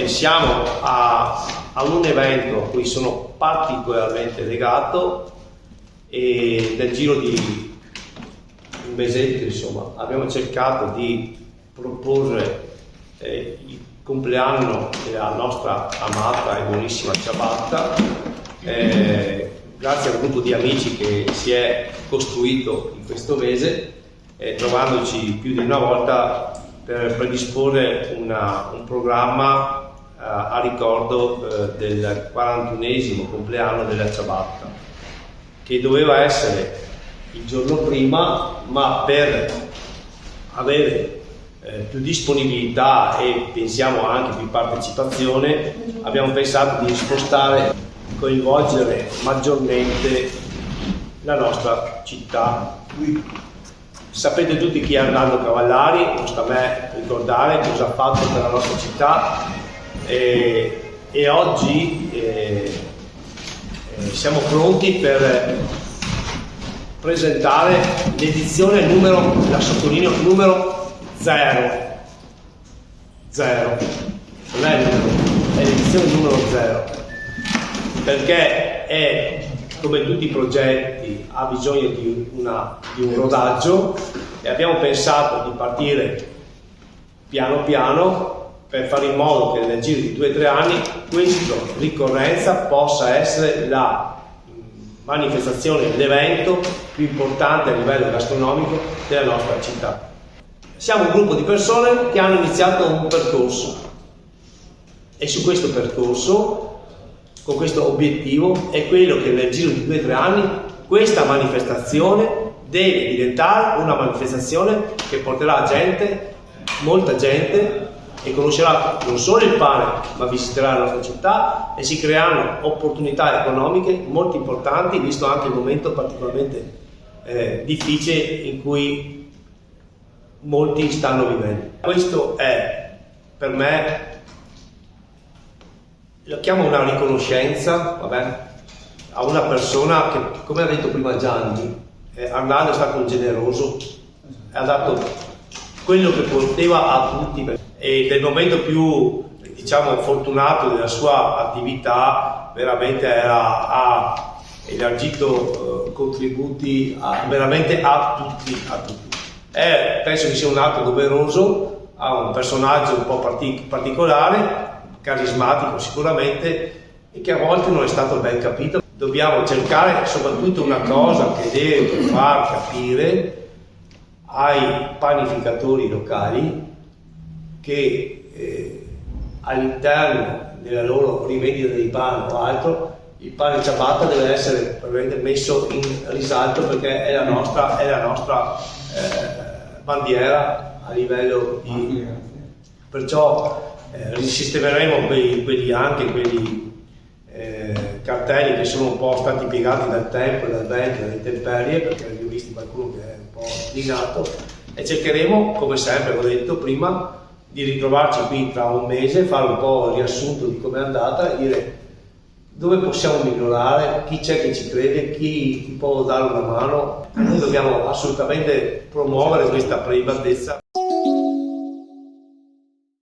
siamo a un evento a cui sono particolarmente legato e nel giro di un mesetto, insomma, abbiamo cercato di proporre il compleanno della nostra amata e buonissima ciabatta, grazie a un gruppo di amici che si è costruito in questo mese, trovandoci più di una volta per predisporre un programma a ricordo del 41esimo compleanno della ciabatta, che doveva essere il giorno prima, ma per avere più disponibilità e pensiamo anche più partecipazione, abbiamo pensato di spostare, coinvolgere maggiormente la nostra città. Sapete tutti chi è Arnaldo Cavallari, non sta a me ricordare cosa ha fatto per la nostra città, e oggi siamo pronti per presentare l'edizione numero, la sottolineo, numero 0. Non è il numero, è l'edizione numero 0, perché è, come tutti i progetti, ha bisogno di un rodaggio, e abbiamo pensato di partire piano piano per fare in modo che nel giro di 2 o 3 anni questa ricorrenza possa essere la manifestazione, l'evento più importante a livello gastronomico della nostra città. Siamo un gruppo di persone che hanno iniziato un percorso, e su questo percorso, con questo obiettivo, è quello che nel giro di 2 o 3 anni questa manifestazione deve diventare una manifestazione che porterà gente, molta gente, e conoscerà non solo il pane, ma visiterà la nostra città, e si creeranno opportunità economiche molto importanti, visto anche il momento particolarmente difficile in cui molti stanno vivendo. Questo è, per me, lo chiamo una riconoscenza, a una persona che, come ha detto prima Gianni, Arnaldo è stato un generoso, ha dato quello che poteva a tutti, e nel momento più, diciamo, fortunato della sua attività veramente ha elargito contributi veramente a tutti. Penso che sia un atto doveroso a un personaggio un po' particolare, carismatico sicuramente, e che a volte non è stato ben capito. Dobbiamo cercare soprattutto una cosa che deve far capire ai panificatori locali che all'interno della loro rivendita di pane o altro, il pane ciabatta deve essere messo in risalto, perché è la nostra bandiera a livello di... Perciò risistemeremo quegli cartelli che sono un po' stati piegati dal tempo, dal vento, dalle intemperie, perché abbiamo visto qualcuno che è un po' inclinato, e cercheremo, come sempre ho detto prima, di ritrovarci qui tra un mese, fare un po' il riassunto di come è andata e dire dove possiamo migliorare, chi c'è che ci crede, chi può dare una mano. Noi dobbiamo assolutamente promuovere questa privatezza.